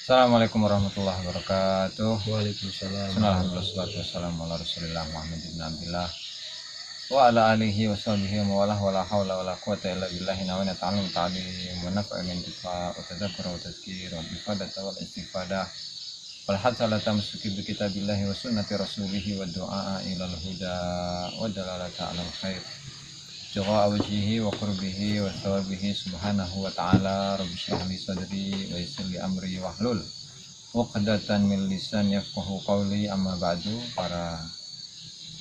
Assalamualaikum warahmatullahi wabarakatuh. Waalaikumsalam. Bismillahirrahmanirrahim. Wassalatu wassalamu ala Rasulillah Muhammad ibn Abdillah wa ala alihi wa sahbihi wa walah wa la hawla wa la quwata illa billahi nawina ta'alim ta'alim wa naf'a min tifa wa tadabbar wa tazkir wa ifadata wal istifadah wal hadsa tamsuki bi kitabillahi wa sunnati rasulihi wa du'a ilal huda wa dalalata alal khair jawa wajhihi wa qurbihi wa thawabihi subhanahu wa ta'ala. Rabbi shrah li sadri wa yassir li amri wahlul uqdatan min lisan yafqahu qawli. Amma ba'du. Para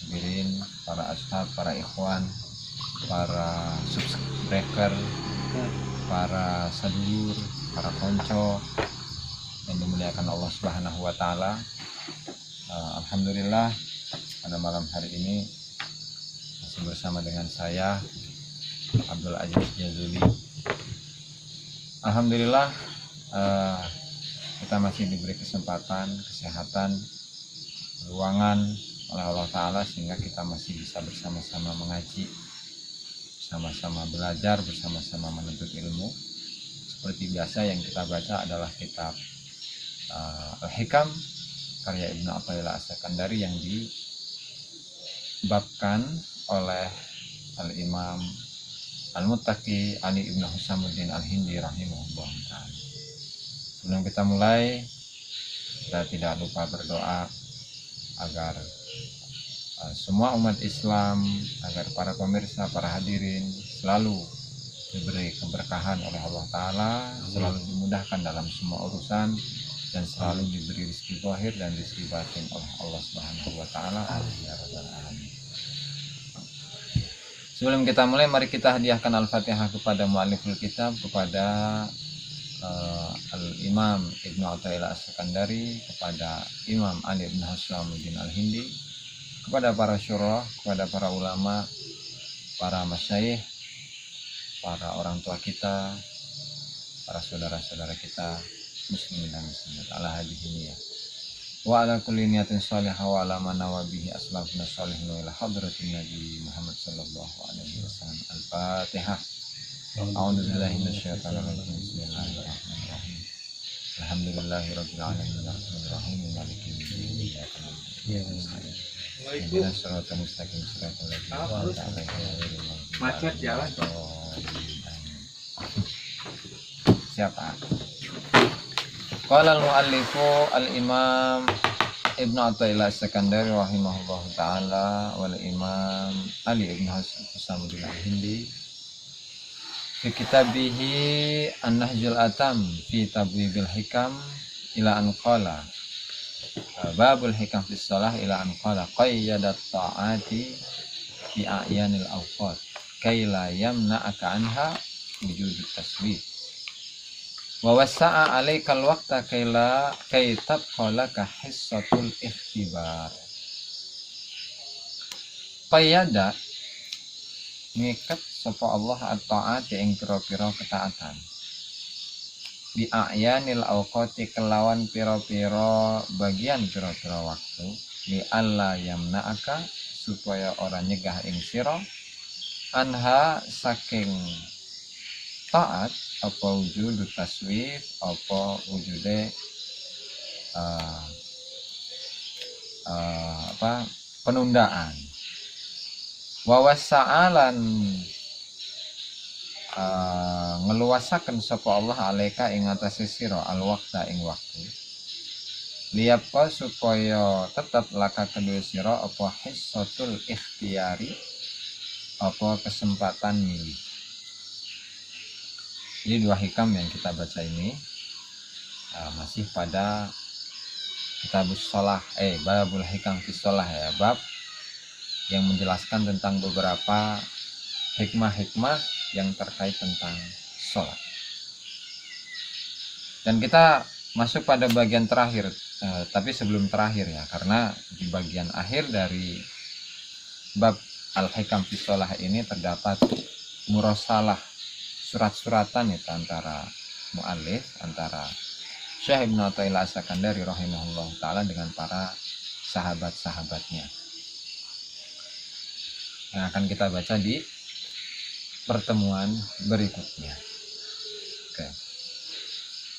hadirin, para ashab, para ikhwan, para subscriber, para sadulur, para konco yang dimuliakan Allah Subhanahu wa taala. Alhamdulillah pada malam hari ini masih bersama dengan saya Abdul Aziz Jazuli. Alhamdulillah kita masih diberi kesempatan, kesehatan, ruangan oleh Allah Ta'ala sehingga kita masih bisa bersama-sama mengaji, bersama-sama belajar, bersama-sama menuntut ilmu. Seperti biasa yang kita baca adalah kitab Al-Hikam karya Ibnu Athaillah As-Sakandari yang dibabkan oleh Al-Imam Al-Muttaqi Ali Ibn Husamuddin Al-Hindi rahimahullah ta'ala. Sebelum kita mulai, kita tidak lupa berdoa agar semua umat Islam, agar para pemirsa, para hadirin selalu diberi keberkahan oleh Allah Ta'ala, selalu dimudahkan dalam semua urusan, dan selalu diberi rezeki zahir dan rezeki batin oleh Allah Subhanahu wa Ta'ala. Sebelum kita mulai, mari kita hadiahkan Al-Fatihah kepada mu'alliful kitab, kepada Al-Imam Ibnu Athaillah As-Sakandari, kepada Imam Ali Ibn Husamuddin Al-Hindi, kepada para syurah, kepada para ulama, para masyayikh, para orang tua kita, para saudara-saudara kita muslimin dan muslimat ala hadhihi ya wa ala kulli niyatin shalihah wa ala man nawabihi aslafna shalihin ila hadratin nabi Muhammad sallallahu alaihi wasallam. Al-Fatihah. A'udzu billahi minasyaitonir rajim. Bismillahirrahmanirrahim. Alhamdulillahirabbil alamin arrahmanir rahim maliki yaumiddin iyyaka na'budu wa iyyaka nasta'in shiratal mustaqim shiratal ladzina an'amta 'alaihim. Macet jalan. Siapa? Qala al-muallifu al-imam Ibnu Athaillah As-Sakandari rahimahullah ta'ala wal imam Ali Ibn Husamuddin Al-Hindi fi kitabihi An-Nahjul Atam fi Tabwibil Hikam ila an qala babul hikam fi shalah ila an qala qayyadat ta'ati fi a'yanil awqat kay la yamna'aka anha wujudut tasbih wa wasa'a alaikal waqta kay tabqalaka hissatul ikhtibar. Qayyada ngiket sapa Allah at-ta'ati ing pira-pira ketaatan bi a'yanil awqati kelawan pira-pira bagian pira-pira waktu li alla yamna'aka supaya ora nyegah ing sira anha saking taat apa wujud taswif apa wujude penundaan wawasa'alan ngeluasaken sapa Allah alaika ing atase sira alwaqta ing waktu liyapa supaya tetap laka kedua sira apa hissatul ikhtiyari apa kesempatan milih. Jadi dua hikam yang kita baca ini masih pada kitabus shalah babul hikam fi shalah ya, bab yang menjelaskan tentang beberapa hikmah-hikmah yang terkait tentang sholat. Dan kita masuk pada bagian terakhir, tapi sebelum terakhir ya, karena di bagian akhir dari bab al-hikam fi shalah ini terdapat murasalah, surat-suratan itu antara mu'allif, antara Syekh Ibnu Athaillah As-Sakandari rahimahullah ta'ala dengan para sahabat-sahabatnya yang akan kita baca di pertemuan berikutnya. Oke.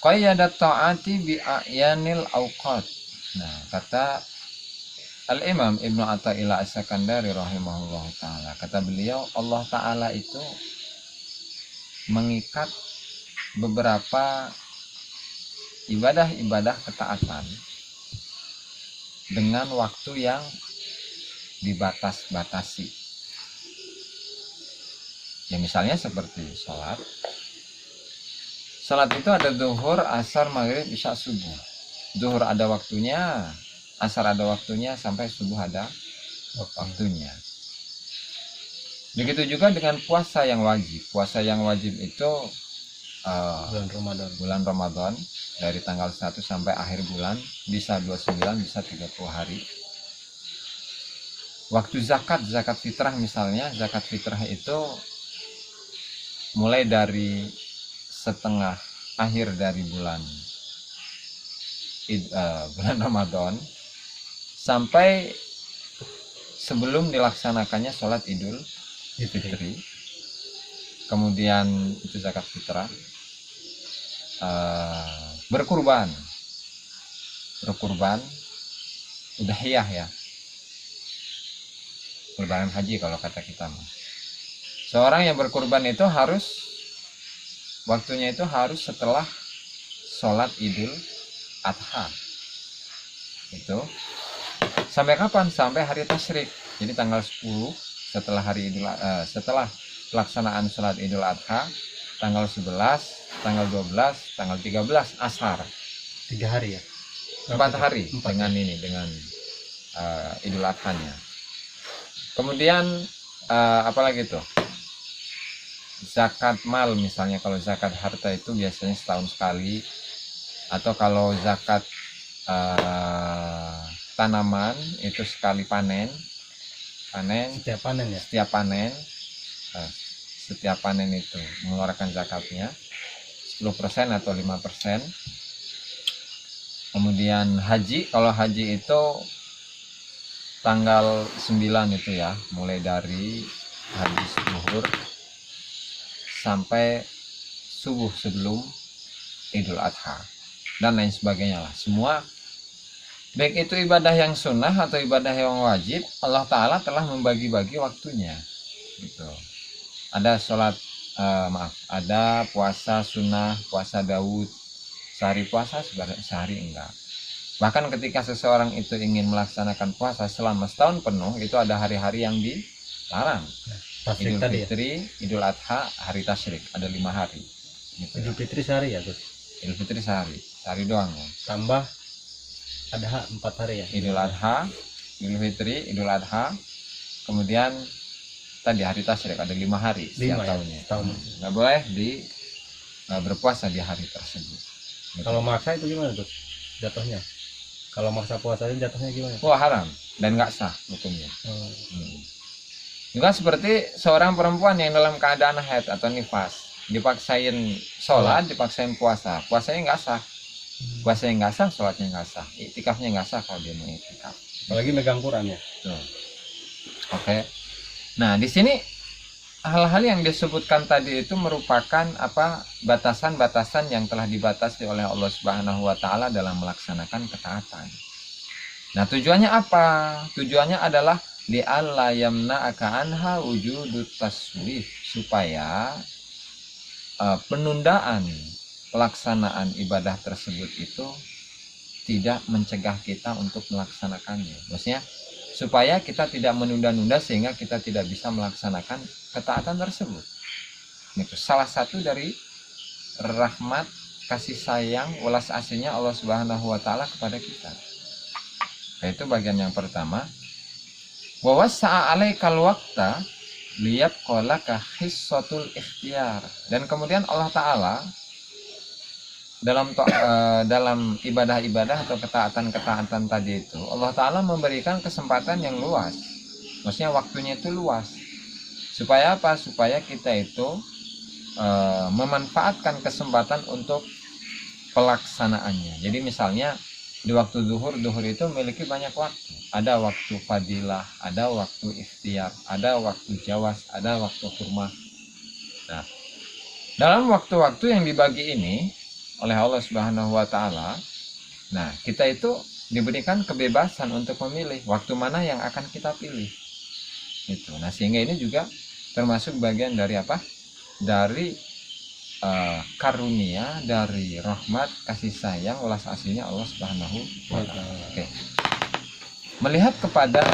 qayyadat ta'ati bi a'yanil awqat. Nah, kata Al-Imam Ibnu Athaillah As-Sakandari rahimahullah ta'ala, kata beliau, Allah ta'ala itu mengikat beberapa ibadah-ibadah ketaatan dengan waktu yang dibatas-batasi. Ya misalnya seperti sholat. Sholat itu ada zuhur, asar, maghrib, isya, subuh. Zuhur ada waktunya, asar ada waktunya, sampai subuh ada waktunya. Begitu juga dengan puasa yang wajib. Puasa yang wajib itu bulan Ramadan dari tanggal 1 sampai akhir bulan, bisa 29, bisa 30 hari. Waktu zakat fitrah misalnya, zakat fitrah itu mulai dari setengah akhir dari bulan Ramadan sampai sebelum dilaksanakannya sholat Idul Fitri. Kemudian itu zakat fitrah. Berkurban udhiyah ya, kurban haji kalau kata kita. Seorang yang berkurban itu waktunya itu harus setelah sholat Idul Adha. Itu sampai kapan? Sampai hari tasyrik. Jadi tanggal 10 setelah pelaksanaan sholat Idul Adha, tanggal 11, tanggal 12, tanggal 13 ashar. 3 hari ya? 4 hari dengan Idul Adha-nya. Kemudian apalagi tuh? Zakat mal misalnya, kalau zakat harta itu biasanya setahun sekali, atau kalau zakat tanaman itu sekali panen Setiap panen ya? Setiap panen itu mengeluarkan zakatnya 10% atau 5%. Kemudian haji, kalau haji itu tanggal 9 itu ya, mulai dari habis zuhur sampai subuh sebelum Idul Adha dan lain sebagainya lah. Semua baik itu ibadah yang sunnah atau ibadah yang wajib, Allah Ta'ala telah membagi-bagi waktunya gitu. Ada sholat ada puasa sunnah, puasa Daud, sehari puasa, sehari enggak. Bahkan ketika seseorang itu ingin melaksanakan puasa selama setahun penuh, itu ada hari-hari yang dilarang. Idul Fitri, Idul Adha, hari tasyrik, ada 5 hari gitu. Idul Fitri sehari ya Gus? Idul Fitri sehari doang ya. Tambah Adha 4 hari ya? Idul Adha, Idul Fitri, Idul Adha, kemudian tadi hari tasyrik ada 5 hari setiap tahunnya. Nggak boleh berpuasa di hari tersebut gitu. Kalau maksa itu gimana Gus jatuhnya? Kalau maksa puasanya jatuhnya gimana? Wah, haram dan nggak sah hukumnya. Juga seperti seorang perempuan yang dalam keadaan haid atau nifas, dipaksain sholat, dipaksain puasa, puasanya nggak sah. Puasanya nggak sah, sholatnya nggak sah, iktikafnya nggak sah kalau dia mau iktikaf. Apalagi megang Quran ya. Oke. Nah, di sini hal-hal yang disebutkan tadi itu merupakan batasan-batasan yang telah dibatasi oleh Allah Subhanahu wa taala dalam melaksanakan ketaatan. Nah, tujuannya apa? Tujuannya adalah li'alla yamna'aka anha wujudut taswif, supaya penundaan pelaksanaan ibadah tersebut itu tidak mencegah kita untuk melaksanakannya. Maksudnya supaya kita tidak menunda-nunda sehingga kita tidak bisa melaksanakan ketaatan tersebut. Itu salah satu dari rahmat, kasih sayang, welas asihnya Allah Subhanahu wa taala kepada kita. Itu bagian yang pertama. Wa wasa'a 'alaikal waqta liyabqalaka hissatul ikhtiyar. Dan kemudian Allah taala dalam ibadah-ibadah atau ketaatan-ketaatan tadi itu, Allah Ta'ala memberikan kesempatan yang luas. Maksudnya waktunya itu luas. Supaya apa? Supaya kita itu memanfaatkan kesempatan untuk pelaksanaannya. Jadi misalnya di waktu zuhur itu memiliki banyak waktu. Ada waktu fadilah, ada waktu ikhtiar, ada waktu jawas, ada waktu hurmah. Nah, dalam waktu-waktu yang dibagi ini, oleh Allah Subhanahu wa taala. Nah, kita itu diberikan kebebasan untuk memilih waktu mana yang akan kita pilih. Itu. Nah, sehingga ini juga termasuk bagian dari apa? Dari karunia, dari rahmat, kasih sayang, welas asihnya Allah Subhanahu wa taala. Oke. Melihat kepada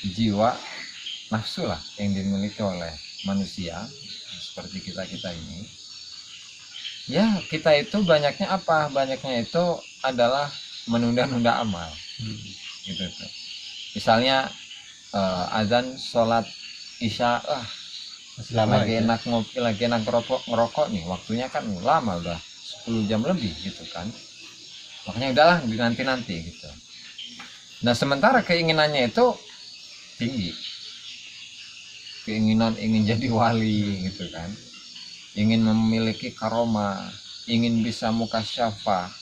jiwa nafsu lah yang dimiliki oleh manusia seperti kita ini, ya kita itu banyaknya apa? Banyaknya itu adalah menunda-nunda amal. Gitu tuh. Misalnya azan sholat isya, Masih lama lagi gitu ya. enak ngopi, lagi enak ngerokok nih, waktunya kan lama, udah 10 jam lebih gitu kan. Makanya udahlah nanti gitu. Nah, sementara keinginannya itu tinggi. Keinginan ingin jadi wali gitu kan. Ingin memiliki karomah, ingin bisa mukasyafah,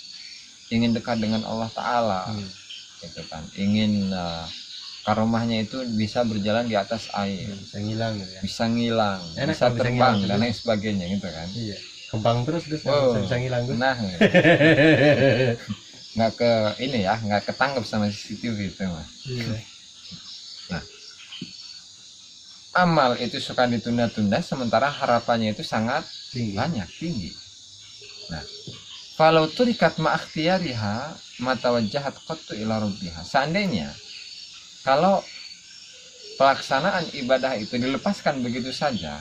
ingin dekat dengan Allah Ta'ala, gitu kan. Ingin karomahnya itu bisa berjalan di atas air, Bisa ngilang gitu ya. bisa ngilang, Enak bisa kalau bisa terbang ngilang dan terus. lain sebagainya gitu kan. Iya. Kembang terus Wow. bisa ngilang tuh. Nah, nggak ke ini ya, nggak ketangkep sama CCTV itu mah. Iya. Amal itu suka ditunda-tunda, sementara harapannya itu sangat Tinggi. banyak, tinggi. Nah, falau turikat ma'akhtiyariha matawajjahat qattu ila rabbiha. Seandainya kalau pelaksanaan ibadah itu dilepaskan begitu saja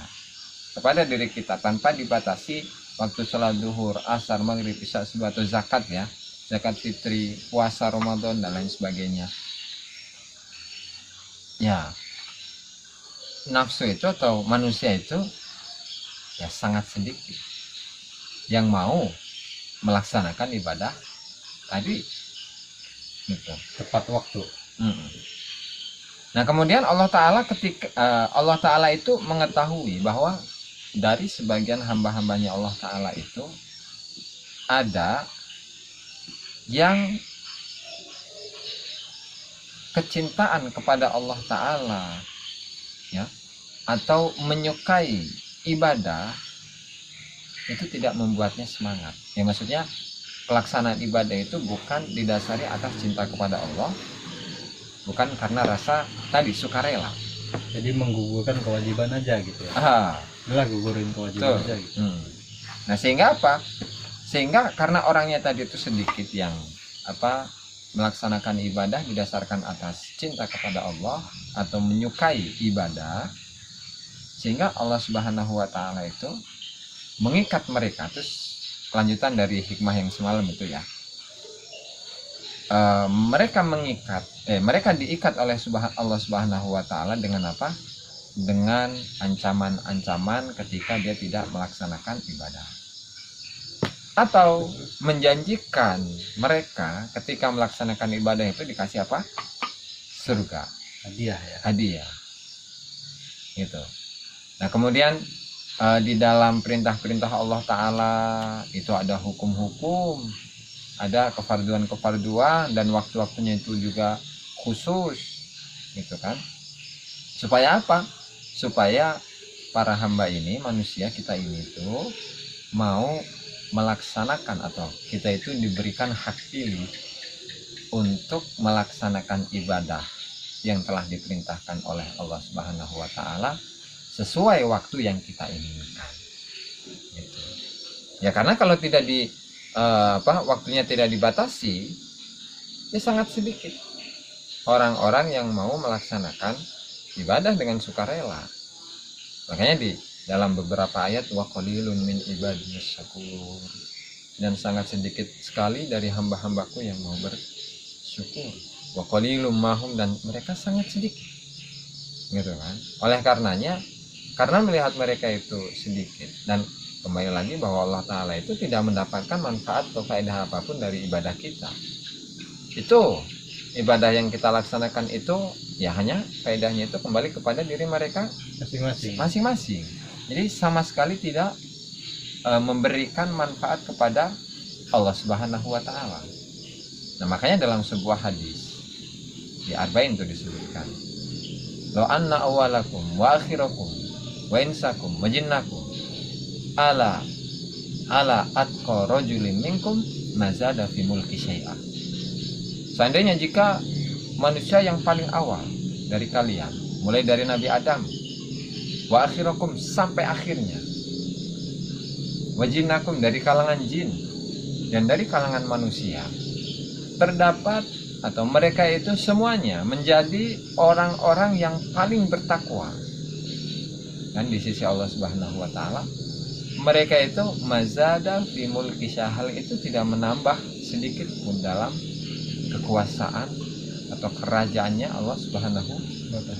kepada diri kita tanpa dibatasi waktu sholat duhur, asar, maghrib, isya, subuh atau zakat ya, zakat fitri, puasa Ramadan dan lain sebagainya. Ya, nafsu itu atau manusia itu ya sangat sedikit yang mau melaksanakan ibadah tadi gitu. Tepat waktu. Nah, kemudian Allah Ta'ala itu mengetahui bahwa dari sebagian hamba-hambanya Allah Ta'ala itu ada yang kecintaan kepada Allah Ta'ala ya, atau menyukai ibadah itu tidak membuatnya semangat. Ya, maksudnya pelaksanaan ibadah itu bukan didasari atas cinta kepada Allah, bukan karena rasa tadi sukarela. Jadi menggugurkan kewajiban aja gitu ya. Udah gugurin kewajiban Tuh. aja gitu. Nah, sehingga apa? Sehingga karena orangnya tadi itu sedikit yang melaksanakan ibadah didasarkan atas cinta kepada Allah atau menyukai ibadah, sehingga Allah Subhanahu wa taala itu mengikat mereka. Terus kelanjutan dari hikmah yang semalam itu ya, mereka diikat oleh Allah Subhanahu wa taala dengan apa? Dengan ancaman-ancaman ketika dia tidak melaksanakan ibadah, atau menjanjikan mereka ketika melaksanakan ibadah itu dikasih apa? Surga, hadiah gitu. Nah, kemudian di dalam perintah-perintah Allah Ta'ala itu ada hukum-hukum, ada kefarduan-kefarduan, dan waktu-waktunya itu juga khusus gitu kan. Supaya apa? Supaya para hamba ini, manusia kita ini tuh mau melaksanakan, atau kita itu diberikan hak pilih untuk melaksanakan ibadah yang telah diperintahkan oleh Allah Subhanahu wa taala sesuai waktu yang kita inginkan gitu. Ya, karena kalau tidak waktunya tidak dibatasi, ya sangat sedikit orang-orang yang mau melaksanakan ibadah dengan sukarela. Makanya di dalam beberapa ayat, wa qalilun min ibadiyas syakur, dan sangat sedikit sekali dari hamba-hambaku yang mau bersyukur. Wa qalilum mahum, dan mereka sangat sedikit gitu kan. Oleh karenanya, karena melihat mereka itu sedikit, dan kembali lagi bahwa Allah Ta'ala itu tidak mendapatkan manfaat atau faedah apapun dari ibadah kita. Itu ibadah yang kita laksanakan itu ya hanya faedahnya itu kembali kepada diri mereka masing-masing. Jadi sama sekali tidak memberikan manfaat kepada Allah Subhanahu wa taala. Nah, makanya dalam sebuah hadis di Arba'in itu disebutkan, lo anna awalakum wa akhirakum wa insakum wa jinnakum ala ala atqa rajulin minkum mazada fi mulki syai'a. Seandainya jika manusia yang paling awal dari kalian, mulai dari Nabi Adam, wa akhirakum sampai akhirnya, wa jinnakum dari kalangan jin dan dari kalangan manusia, terdapat atau mereka itu semuanya menjadi orang-orang yang paling bertakwa. Dan di sisi Allah Subhanahu wa taala, mereka itu mazada fi mulki syahal itu tidak menambah sedikit pun dalam kekuasaan atau kerajaannya Allah Subhanahu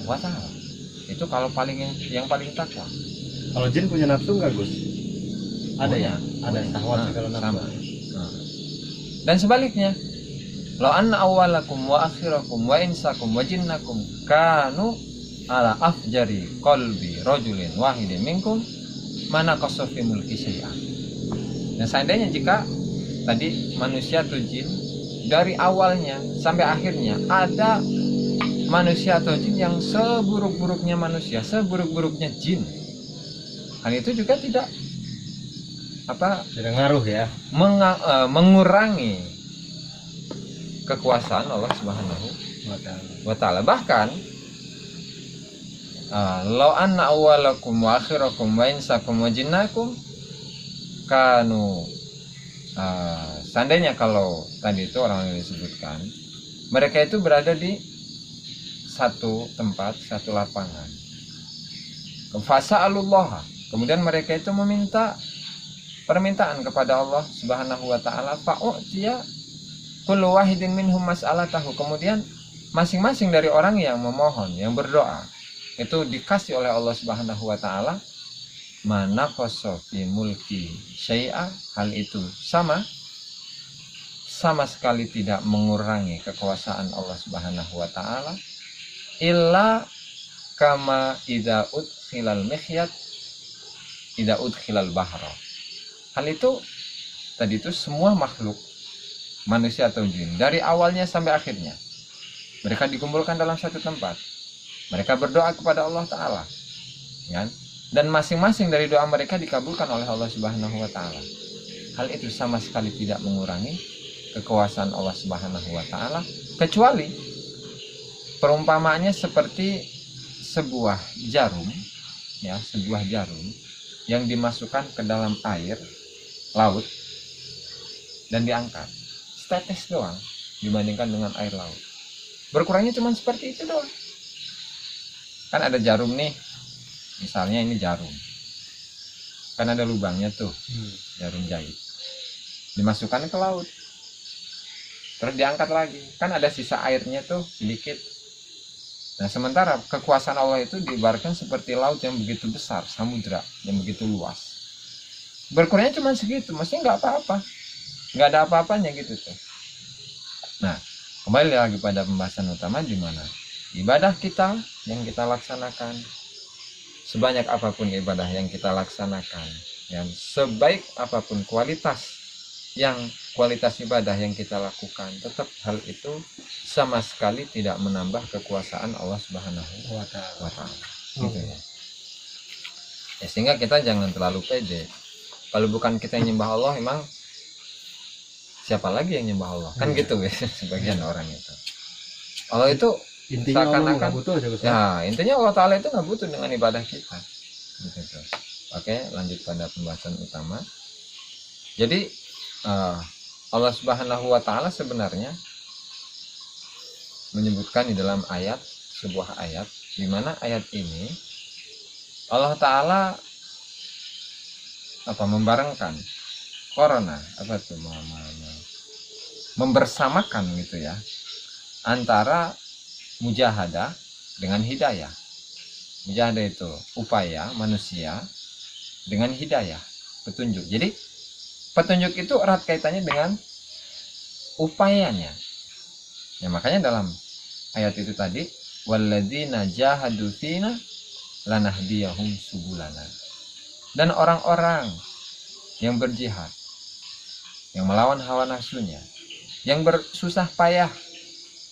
wa taala. Itu kalau yang paling takwa. Kalau jin punya nafsu nggak, Gus? Ada ya? Ada syahwat segala nafsu. Sama. Dan sebaliknya, la anna awwalakum wa akhirakum wa insakum wa jinnakum kanu ala afjari qalbi rajulin wahidin minkum mana qasafi mulki syai'an. Dan seandainya jika tadi manusia atau jin dari awalnya sampai akhirnya ada manusia atau jin yang seburuk-buruknya manusia, seburuk-buruknya jin, hal itu juga tidak ngaruh ya, mengurangi kekuasaan Allah Subhanahu wa taala. Bahkan law anna awwalakum wa akhirakum wa insakum wa jinnakum kanu, seandainya kalau tadi itu orang yang disebutkan mereka itu berada di satu tempat, satu lapangan, fasa'alullah, kemudian mereka itu meminta permintaan kepada Allah Subhanahu wa taala, fa'u'tiya kullu wahidin minhum mas'alatahu, kemudian masing-masing dari orang yang memohon, yang berdoa, itu dikasih oleh Allah Subhanahu wa taala, mana fi mulki syai'a, hal itu sama sekali tidak mengurangi kekuasaan Allah Subhanahu wa taala, illa kama idza udkhilal mikhyat idza udkhilal bahra. Hal itu tadi itu semua makhluk manusia atau jin dari awalnya sampai akhirnya mereka dikumpulkan dalam satu tempat, mereka berdoa kepada Allah taala, ya, dan masing-masing dari doa mereka dikabulkan oleh Allah Subhanahu wa taala. Hal itu sama sekali tidak mengurangi kekuasaan Allah Subhanahu wa taala, kecuali perumpamaannya seperti sebuah jarum, ya, sebuah jarum yang dimasukkan ke dalam air laut dan diangkat setetes doang dibandingkan dengan air laut. Berkurangnya cuma seperti itu doang. Kan ada jarum nih, misalnya ini jarum, kan ada lubangnya tuh, jarum jahit, dimasukkan ke laut, terus diangkat lagi, kan ada sisa airnya tuh sedikit. Nah, sementara kekuasaan Allah itu diibaratkan seperti laut yang begitu besar, samudra yang begitu luas. Berkurangnya cuma segitu, maksudnya nggak apa-apa, nggak ada apa-apanya gitu tuh. Nah, kembali lagi pada pembahasan utama, di mana ibadah kita yang kita laksanakan, sebanyak apapun ibadah yang kita laksanakan, yang sebaik apapun kualitas ibadah yang kita lakukan, tetap hal itu sama sekali tidak menambah kekuasaan Allah Subhanahu wa taala. Gitu ya. Ya, sehingga kita jangan terlalu pede. Kalau bukan kita yang nyembah Allah, emang siapa lagi yang nyembah Allah? Kan gitu ya, sebagian orang itu. Allah itu intinya seakan-akan butuh aja, ya, intinya Allah Ta'ala itu nggak butuh dengan ibadah kita. Gitu. Oke, lanjut pada pembahasan utama. Jadi Allah Subhanahu wa taala sebenarnya menyebutkan di dalam sebuah ayat, di mana ayat ini Allah Ta'ala membarengkan membersamakan gitu ya, antara mujahadah dengan hidayah. Mujahadah itu upaya manusia dengan hidayah, petunjuk. Jadi petunjuk itu erat kaitannya dengan upayanya. Ya, makanya dalam ayat itu tadi, walladzina jahadu fina lanahdiyahum subulana. Dan orang-orang yang berjihad, yang melawan hawa nafsunya, yang bersusah payah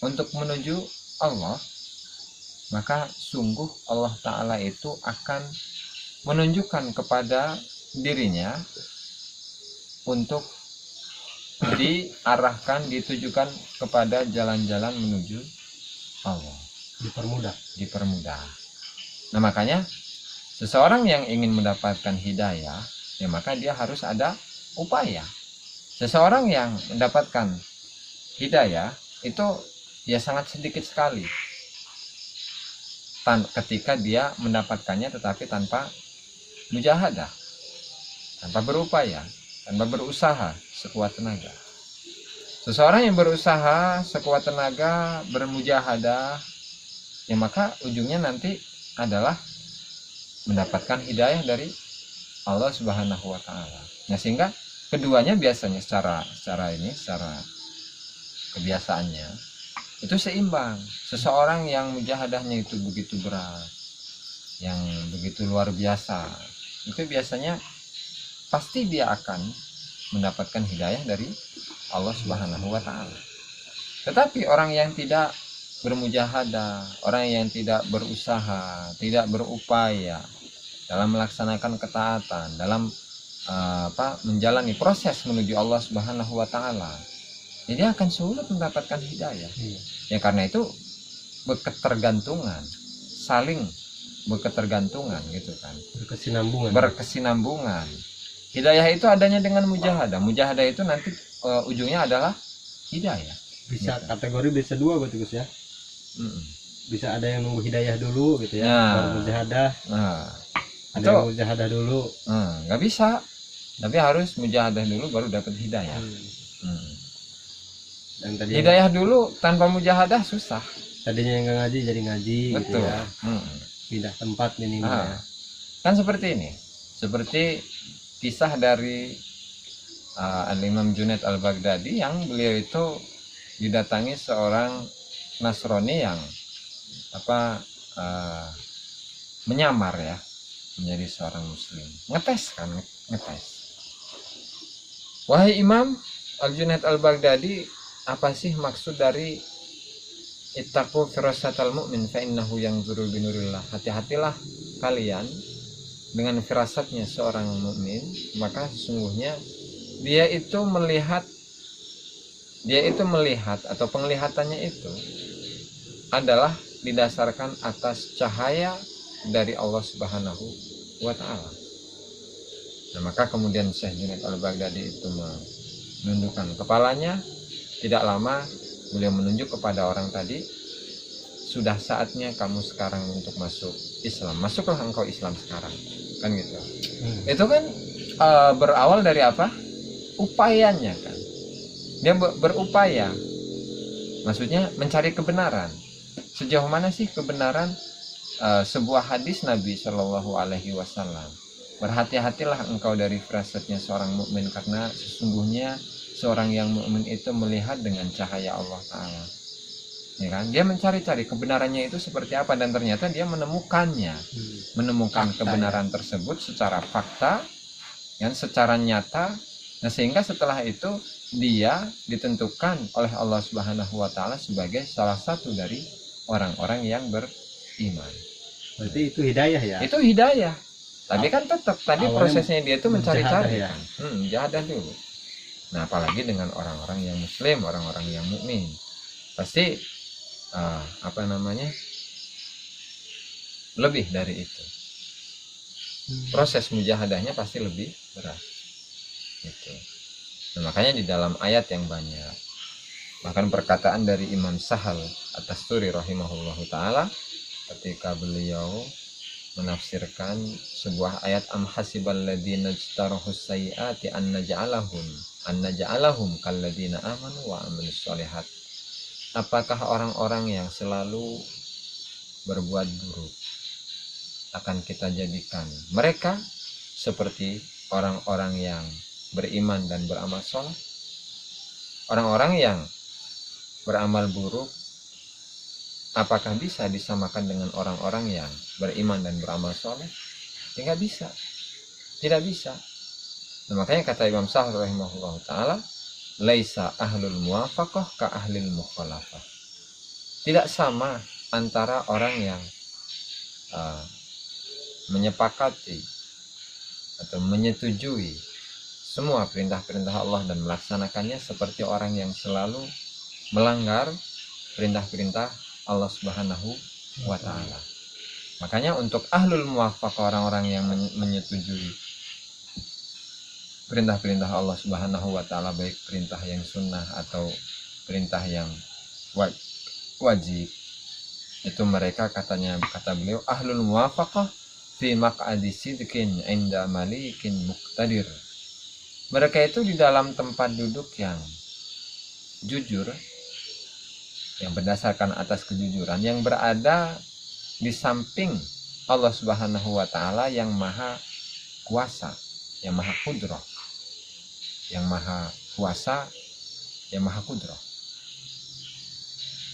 untuk menuju Allah, maka sungguh Allah Ta'ala itu akan menunjukkan kepada dirinya untuk diarahkan, ditujukan kepada jalan-jalan menuju Allah, dipermudah. Nah makanya seseorang yang ingin mendapatkan hidayah, ya maka dia harus ada upaya. Seseorang yang mendapatkan hidayah itu ya sangat sedikit sekali ketika dia mendapatkannya, tetapi tanpa mujahadah, tanpa berupaya, tanpa berusaha sekuat tenaga. Seseorang yang berusaha sekuat tenaga, bermujahadah, ya maka ujungnya nanti adalah mendapatkan hidayah dari Allah Subhanahu wa taala. Nah, sehingga keduanya biasanya secara kebiasaannya itu seimbang. Seseorang yang mujahadahnya itu begitu berat, yang begitu luar biasa, itu biasanya pasti dia akan mendapatkan hidayah dari Allah Subhanahu wa taala. Tetapi orang yang tidak bermujahadah, orang yang tidak berusaha, tidak berupaya dalam melaksanakan ketaatan, dalam menjalani proses menuju Allah Subhanahu wa taala, jadi akan sulit mendapatkan hidayah. Ya karena itu berketergantungan, saling berketergantungan gitu kan. Berkesinambungan. Hidayah itu adanya dengan mujahadah. Mujahadah itu nanti ujungnya adalah hidayah. Bisa gitu. Kategori bisa dua berarti Gus ya. Bisa ada yang nunggu hidayah dulu gitu ya, baru mujahadah. Ada yang mujahadah dulu. Nggak bisa. Tapi harus mujahadah dulu baru dapat hidayah. Dan hidayah dulu tanpa mujahadah susah. Tadinya yang nggak ngaji jadi ngaji. Betul. Gitu ya. Pindah tempat minimal ya. Kan seperti ini. Seperti kisah dari Al-Imam Junaid Al-Baghdadi, yang beliau itu didatangi seorang Nasrani yang menyamar ya menjadi seorang muslim. Ngetes. Wahai Imam Al-Junaid Al-Baghdadi, apa sih maksud dari ittaqu firasatal mu'min fa innahu yanzuru binurillah? Hati-hatilah kalian dengan firasatnya seorang mukmin, maka sesungguhnya dia itu melihat atau penglihatannya itu adalah didasarkan atas cahaya dari Allah Subhanahu wa taala. Nah, maka kemudian Syekh Junaid Al-Baghdadi itu menundukkan kepalanya. Tidak lama beliau menunjuk kepada orang tadi, sudah saatnya kamu sekarang untuk masuk Islam. Masuklah engkau Islam sekarang. Kan gitu. Itu kan berawal dari apa? Upayanya kan. Dia berupaya. Maksudnya mencari kebenaran. Sejauh mana sih kebenaran? Sebuah hadis Nabi Shallallahu alaihi wasallam. Berhati-hatilah engkau dari firasatnya seorang mukmin, karena sesungguhnya seorang yang mukmin itu melihat dengan cahaya Allah Ta'ala. Ya kan? Dia mencari-cari kebenarannya itu seperti apa, dan ternyata dia menemukannya. Menemukan fakta, kebenaran tersebut secara fakta, kan, secara nyata. Nah, sehingga setelah itu dia ditentukan oleh Allah Subhanahu wa taala sebagai salah satu dari orang-orang yang beriman. Berarti itu hidayah ya? Itu hidayah. Tapi kan tetap tadi prosesnya dia itu mencari-cari. Ya? Jahadah dulu. Nah, apalagi dengan orang-orang yang muslim, orang-orang yang mukmin, pasti lebih dari itu. Proses mujahadahnya pasti lebih berat. Gitu. Nah, makanya di dalam ayat yang banyak, bahkan perkataan dari Imam Sahal At-Tasturi rahimahullahu taala ketika beliau menafsirkan sebuah ayat, am hasibal ladzina ijtarahus sayyiati an naj'alahum kalladzina amanu wa amilus sholihat. Apakah orang-orang yang selalu berbuat buruk akan kita jadikan mereka seperti orang-orang yang beriman dan beramal soleh? Orang-orang yang beramal buruk apakah bisa disamakan dengan orang-orang yang beriman dan beramal soleh? Tidak bisa. Tidak bisa. Nah, makanya kata Imam Sahal rahimahullah ta'ala, laisa ahlul muwafaqah ka ahlil mukhalafah. Tidak sama antara orang yang menyepakati atau menyetujui semua perintah-perintah Allah dan melaksanakannya seperti orang yang selalu melanggar perintah-perintah Allah Subhanahu wa Ta'ala. Makanya untuk ahlul muwafaqah, orang-orang yang menyetujui perintah-perintah Allah Subhanahu wa Ta'ala, baik perintah yang sunnah atau perintah yang wajib, itu mereka kata beliau ahlul muwafaqah fi maq'adi sidqin 'inda malikin muqtadir. Mereka itu di dalam tempat duduk yang jujur, yang berdasarkan atas kejujuran, yang berada di samping Allah Subhanahu wa Ta'ala yang maha kuasa, yang maha kudrah, yang maha kuasa, yang maha kudrah,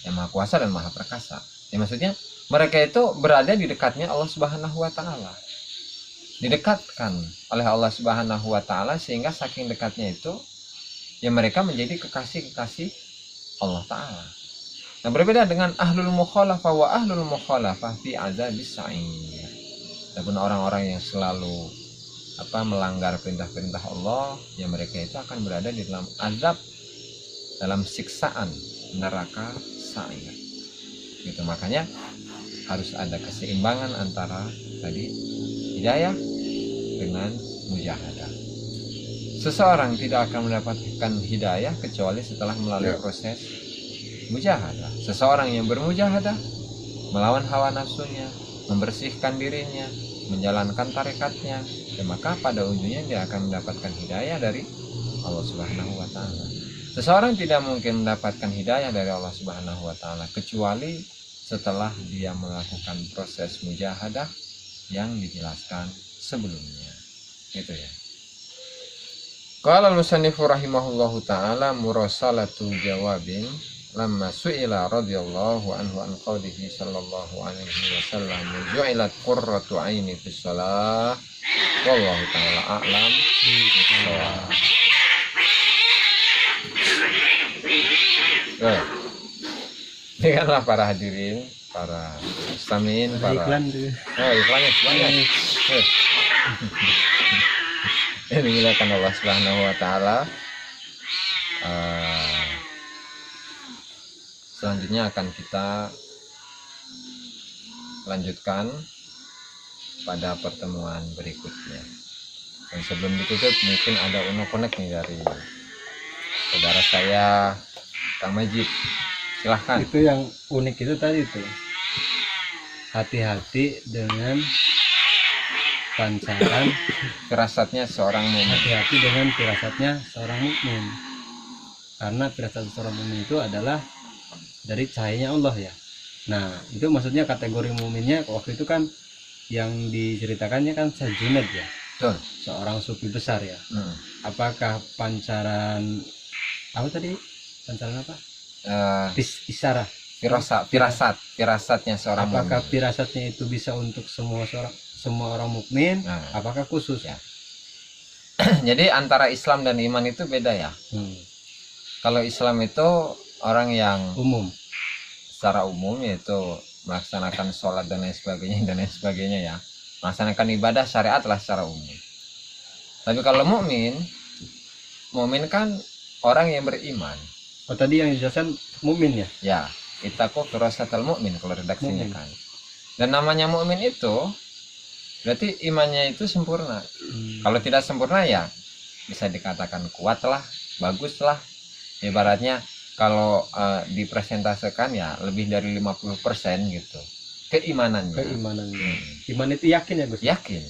yang maha kuasa dan maha perkasa. Ya, maksudnya mereka itu berada di dekatnya Allah Subhanahu wa Ta'ala, didekatkan oleh Allah Subhanahu wa Ta'ala, sehingga saking dekatnya itu ya mereka menjadi kekasih-kekasih Allah Ta'ala. Nah, berbeda dengan ahlul mukhalafah wa ahlul mukhalafah fi azabis sa'ir. Adapun orang-orang yang selalu melanggar perintah-perintah Allah, ya mereka itu akan berada di dalam azab, dalam siksaan neraka sa'ir. Gitu, makanya harus ada keseimbangan antara tadi hidayah dengan mujahadah. Seseorang tidak akan mendapatkan hidayah kecuali setelah melalui proses mujahadah. Seseorang yang bermujahadah, melawan hawa nafsunya, membersihkan dirinya, menjalankan tarekatnya, ya maka pada ujungnya dia akan mendapatkan hidayah dari Allah Subhanahu wa Ta'ala. Seseorang tidak mungkin mendapatkan hidayah dari Allah Subhanahu wa Ta'ala kecuali setelah dia melakukan proses mujahadah yang dijelaskan sebelumnya. Gitu ya. Qala al-musannifu rahimahullahu ta'ala murasalatu jawabin lamma su'ila radhiyallahu anhu an qawlihi sallallahu alaihi wasallam ju'ilat qurratu aini fis shalah wallahu ta'ala a'lam bishawab. Dengarlah para hadirin, para mustami'in, para iklan tuh. Iklannya ini dimuliakan Allah Subhanahu wa Ta'ala. Selanjutnya akan kita lanjutkan pada pertemuan berikutnya. Dan sebelum ditutup, mungkin ada unek-unek nih dari saudara saya Kang Majid. Silahkan. Itu yang unik itu tadi tuh, hati-hati dengan pancaran Firasatnya seorang mukmin. hati-hati dengan firasatnya seorang mukmin, karena firasat seorang mukmin itu adalah dari cahayanya Allah ya. Nah, itu maksudnya kategori mukminnya waktu itu kan yang diceritakannya kan Syekh Junaid ya. Betul. Seorang sufi besar ya. Apakah pancaran apa tadi? Pancaran apa? Isyarah. Firasatnya seorang mukmin. Apakah firasatnya itu bisa untuk semua orang mukmin? Apakah khusus ya? Jadi antara Islam dan iman itu beda ya. Kalau Islam itu orang yang Umum. Secara umum, yaitu melaksanakan sholat dan lain sebagainya ya, melaksanakan ibadah syariat lah secara umum. Tapi kalau mukmin kan orang yang beriman. Oh, tadi yang dijelaskan mukmin ya? Ya, ittaqu firasatal mukmin kalau redaksinya kan. Dan namanya mukmin itu berarti imannya itu sempurna. Kalau tidak sempurna ya bisa dikatakan kuat lah, bagus lah. Ibaratnya kalau dipresentasikan ya lebih dari 50% gitu keimanannya. Iman itu yakin ya Gus? Yakin.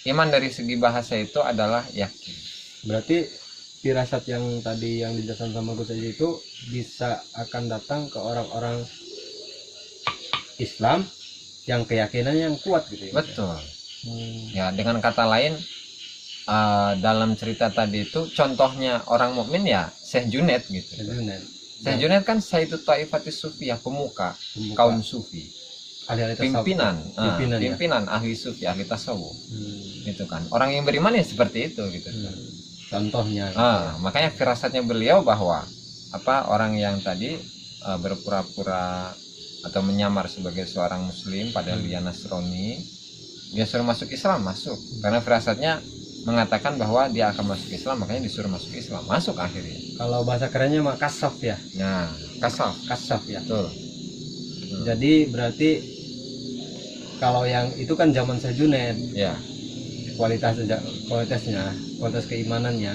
Iman dari segi bahasa itu adalah yakin. Berarti firasat yang tadi yang dijelaskan sama Gus Aji itu bisa akan datang ke orang-orang Islam yang keyakinannya yang kuat gitu ya? Betul. Ya, dengan kata lain, dalam cerita tadi itu contohnya orang mukmin ya Syekh Junaid gitu. Syekh Junaid kan Sayyidut Taifatis Sufi ya, pemuka kaum sufi, pimpinan ahli sufi, ahli tasawuf. Gitu kan, orang yang beriman ya seperti itu gitu. Contohnya makanya firasatnya beliau bahwa orang yang tadi berpura-pura atau menyamar sebagai seorang muslim padahal dia Nasrani, dia suruh masuk Islam, masuk, karena firasatnya mengatakan bahwa dia akan masuk Islam, makanya disuruh masuk Islam, masuk akhirnya. Kalau bahasa kerennya mah kasaf ya. Nah, kasaf, Kasaf ya. betul. Jadi berarti kalau yang itu kan zaman Sejunet, Ya. kualitas keimanannya.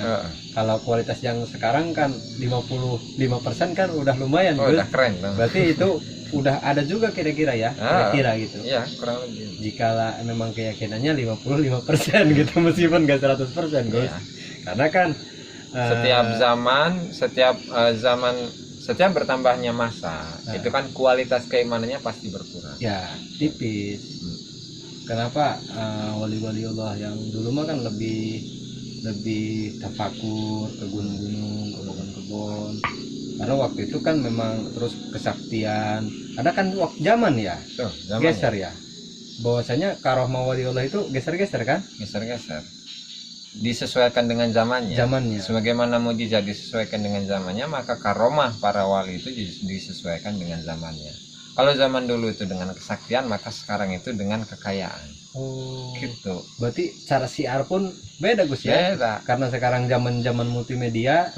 Kalau kualitas yang sekarang kan 55% kan udah lumayan, Oh, Gus. udah keren dong. Berarti itu udah ada juga kira-kira ya, kira-kira gitu. Iya, kurang lebih. Jika memang keyakinannya 55% gitu, meskipun gak 100%, Gus. Iya. Karena kan Setiap zaman, setiap bertambahnya masa, itu kan kualitas keimanannya pasti berkurang. ya tipis. Kenapa wali-wali Allah yang dulu mah kan lebih tafakur ke gunung-gunung, ke kebun-kebun. Karena waktu itu kan memang terus kesaktian. Ada kan waktu zaman ya, Tuh, zamannya. geser ya. Bahwasanya karomah wali Allah itu geser-geser kan? Geser-geser. Disesuaikan dengan zamannya. Zamannya. Sebagaimana mujizat disesuaikan dengan zamannya, maka karomah para wali itu disesuaikan dengan zamannya. Kalau zaman dulu itu dengan kesaktian, maka sekarang itu dengan kekayaan. Oh. Gitu. Berarti cara siar pun beda, Gus ya. Beda. Karena sekarang zaman multimedia,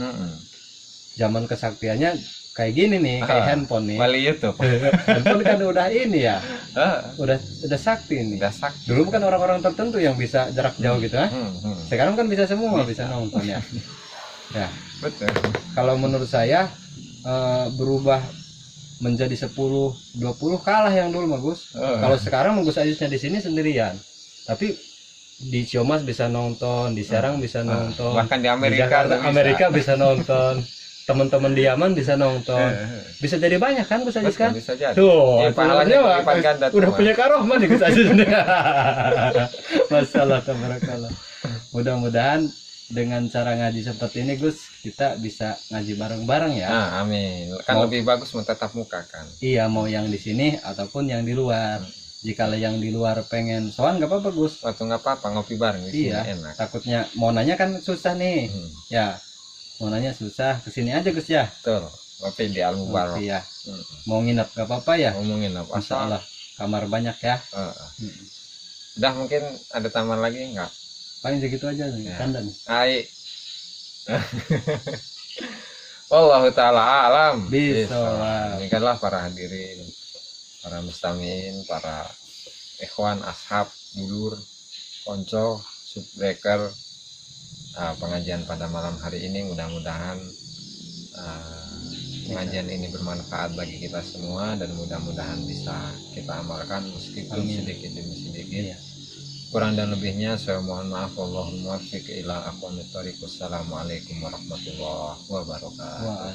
zaman kesaktiannya kayak gini nih, kayak handphone nih. Wali YouTube. Handphone kan udah ini ya. Udah sakti ini. Udah sakti. Dulu kan orang-orang tertentu yang bisa jarak jauh gitu ya. Sekarang kan bisa semua, bisa nonton ya. Ya. Betul. Kalau menurut saya berubah menjadi 10-20 kalah yang dulu Gus. Kalau sekarang Gus Aziznya di sini sendirian. Tapi di Ciamas bisa nonton, di Serang bisa nonton. Bahkan di Di Amerika Jakarta, Amerika bisa nonton. Teman-teman di Yaman bisa nonton. Bisa jadi banyak kan Gus Aziz kan? Bisa jadi. Tuh, Ya, pahalanya berlipat ganda tuh, udah Mas. punya karohman nih Gus Aziz. Masalah tabarakallah. Mudah-mudahan dengan cara ngaji seperti ini Gus, kita bisa ngaji bareng-bareng ya. Nah, amin. Kan Mau- lebih bagus tatap muka kan. Iya, mau yang di sini ataupun yang di luar. Jika yang di luar pengen soal nggak apa-apa Gus. Waktu nggak apa-apa ngopi bareng di sini Iya. enak. Takutnya mau nanya kan susah nih. Ya, mau nanya susah. Kesini aja Gus ya. Betul. Ngopi di Al Mubarok. Iya. Mau nginep nggak apa-apa ya. Ngomongin apa? Insya Allah. Kamar banyak ya. Udah mungkin ada tambahan lagi nggak? Paling segitu aja nih. Ya. Tanda nih. Hai. Wallahu ta'ala alam. Bisawab. Demikianlah para hadirin, para mustamiin, para ikhwan, ashab, dulur, konco, subbreaker, pengajian pada malam hari ini mudah-mudahan pengajian ini bermanfaat bagi kita semua dan mudah-mudahan bisa kita amalkan meskipun Amin. sedikit demi sedikit. Iya. Kurang dan lebihnya saya mohon maaf. Wallahul muwaffiq ila aqwamit thoriq. Wassalamualaikum warahmatullahi wabarakatuh. Wah.